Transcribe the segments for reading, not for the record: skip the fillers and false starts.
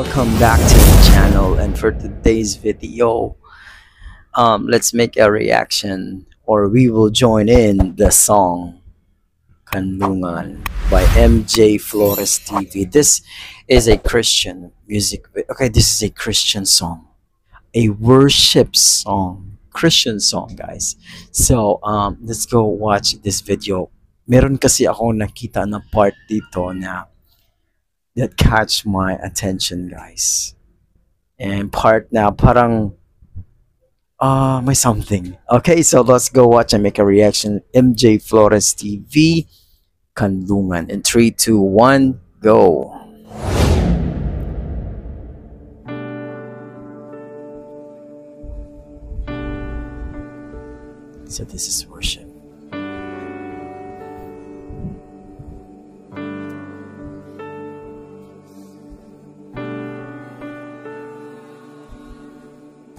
welcome back to the channel. And for today's video, let's make a reaction, or we will join in the song Kanlungan by MJ Flores TV. This is a Christian music okay, this is a Christian song, a worship song, Christian song, guys. So let's go watch this video. Meron kasi ako nakita na part dito na that catch my attention, guys. And part na parang may something. Okay, so let's go watch and make a reaction. MJ Flores TV, Kanlungan. In 3, 2, 1, go. So this is worship.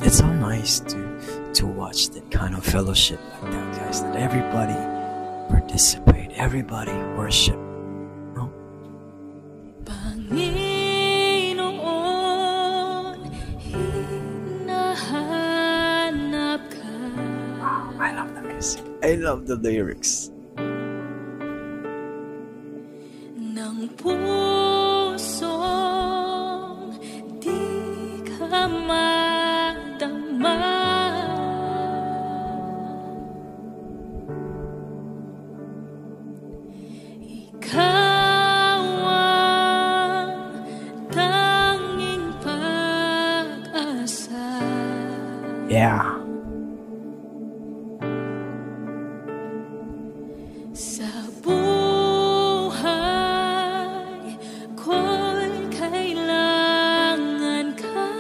It's so nice to watch that kind of fellowship like that, guys. That everybody participate, everybody worship. No? Panginoon, hinahanap ka. Wow, I love the music. I love the lyrics. Ng pusong di ka madama. Ikaw ang tanging pag-asa. Yeah. Sa buhay ko'y kailangan ka.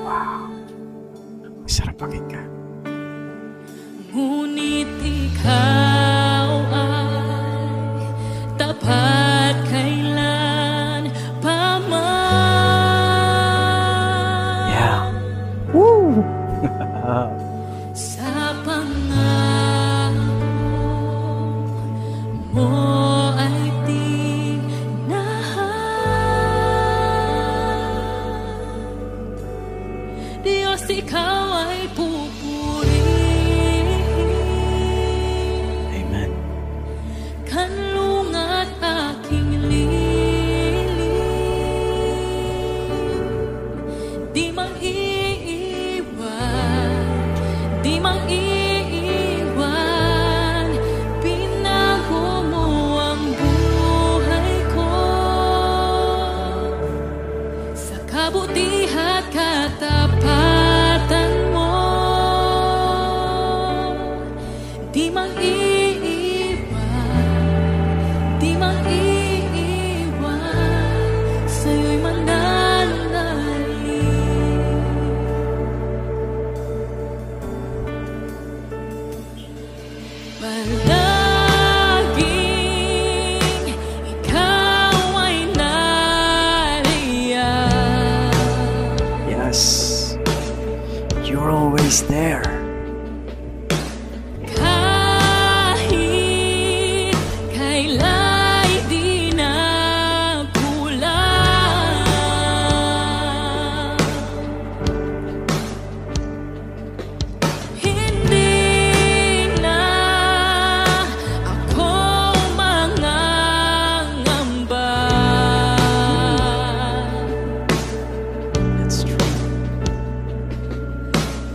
Wow. Sarap pakinggan. Ngunit ikaw ay tapat kailan pa man. Yeah. Woo! Sa pangako mo ay tinahan. Diyos, ikaw ay pupurihin. Amen. Kanlungat aking lilim, di mang iiwan, di mang iiwan. Binago mo ang buhay ko sa kabutihan at katapatan mo. Di mang iiwan, di mang iiwan, sa'yo'y mananalig. Palaging ikaw ay nariyan. Yes. You're always there. Kahit kaila'y di nagkulang, hindi na ako mangangamba. That's true.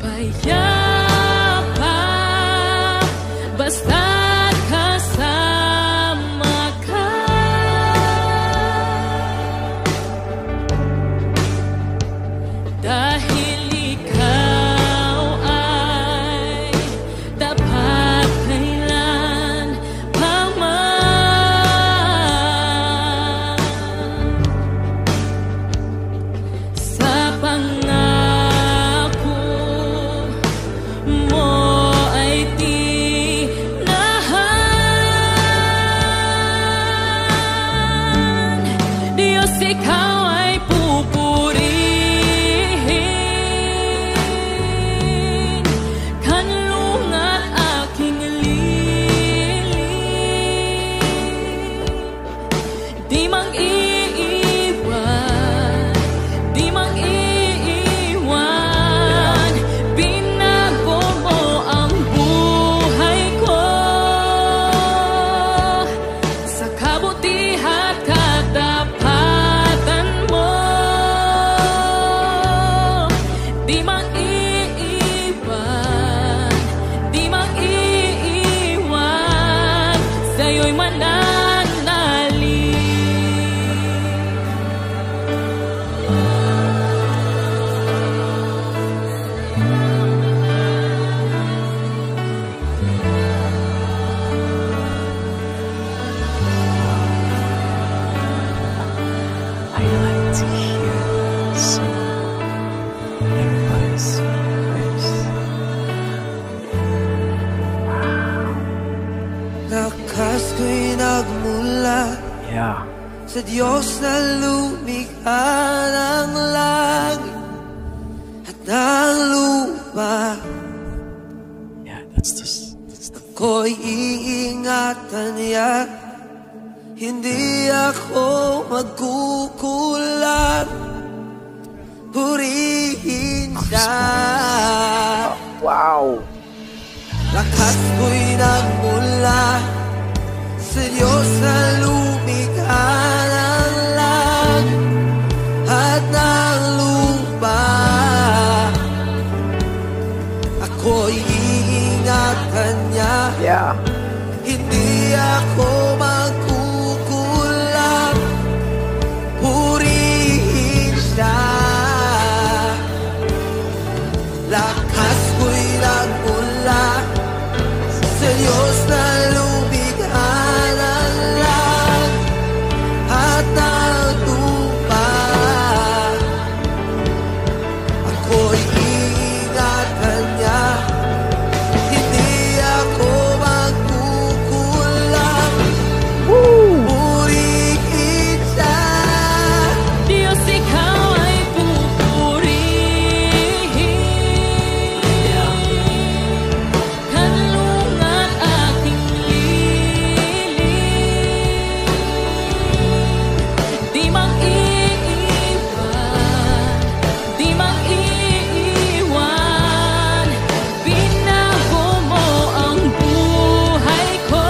Payapa, basta't kasama ka. Dahil ikaw ay tapat kailan pa man. Sa pangako mo ay tinahan. Diyos, ikaw ay pupurihin. Kanlungat aking lilim, di mang iiwan, lumikha ng langit at ng lupa. Yeah, that's the Ako'y iingatan niya, hindi ako magkukulang. Purihin siya. wow. Lakas ko'y nagmula sa Diyos na lumikha ng langit at ng lupa. Ako'y iingatan niya, Yeah. hindi ako magkukulang. Purihin siya. Lakas ko'y nagmula sa Diyos na lumikha ng langit at ng lupa. Ako'y iingatan niya, hindi ako magkukulang. Purihin siya. Diyos, ikaw ay pupurihin. Kanlungan aking liling. Di mang-iiwan, di mang-iiwan. Binago mo ang buhay ko.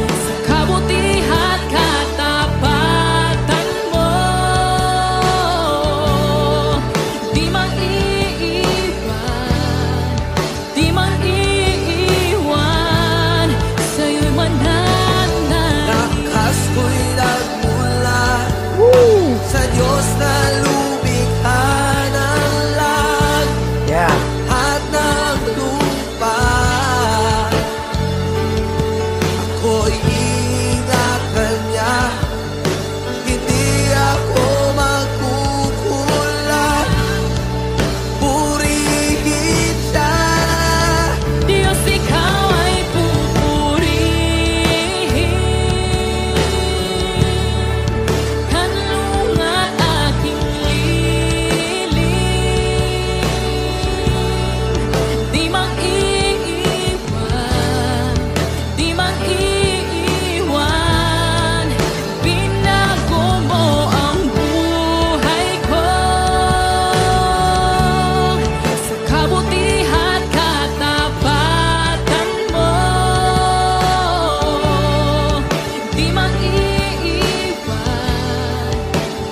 Sa kabutihan katapatan mo. Di mang-iiwan, di mang-iiwan. Sa'yo'y mananalig. Lakas ko'y nagmula sa Diyos na lumikha ng langit Yeah. at ng lupa. Ako'y iingatan niya, hindi ako magkukulang. Purihin siya. Diyos, ikaw ay pupurihin. Kanlungan aking liling. Di mang-iiwan, di mang-iiwan. Binago mo ang buhay ko. Sa kabutihan katapatan mo. Di mang-iiwan,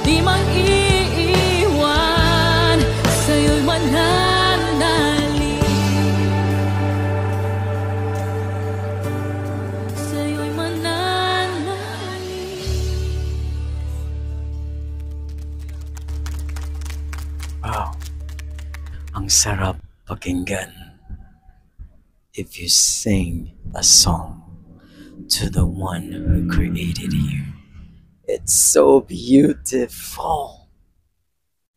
di mang-iiwan. Sa'yo'y mananalig. Sa'yo'y mananalig. Wow. Ang sarap pakinggan if you sing a song to the one who created you. It's so beautiful.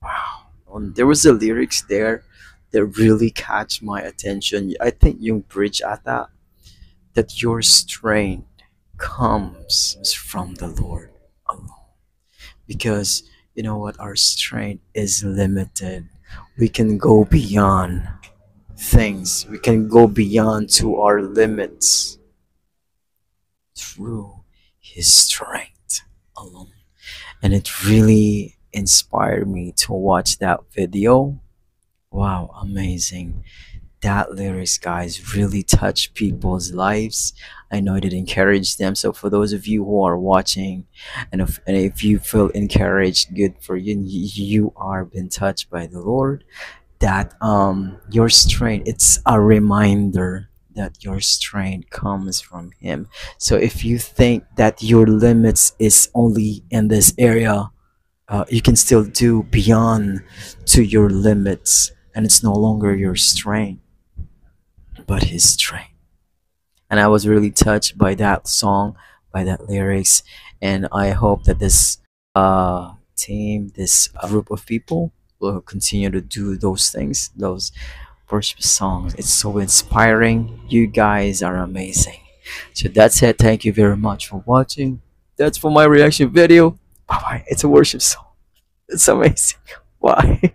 Wow. There was a lyrics there that really catch my attention. I think yung bridge ata, that your strength comes from the Lord alone. Because you know what, our strength is limited. We can go beyond things. We can go beyond to our limits through his strength alone. And it really inspired me to watch that video. Wow, amazing. That lyrics, guys, really touched people's lives. I know it encouraged them. So for those of you who are watching, and if you feel encouraged, good for you. You are been touched by the Lord. That your strength, it's a reminder that your strength comes from Him. So if you think that your limits is only in this area, you can still do beyond to your limits, and it's no longer your strength but His strength. And I was really touched by that song, by that lyrics, and I hope that this team, this group of people will continue to do those things, those worship songs. It's so inspiring. You guys are amazing. So that's it. Thank you very much for watching. That's for my reaction video. Bye bye. It's a worship song. It's amazing. Bye.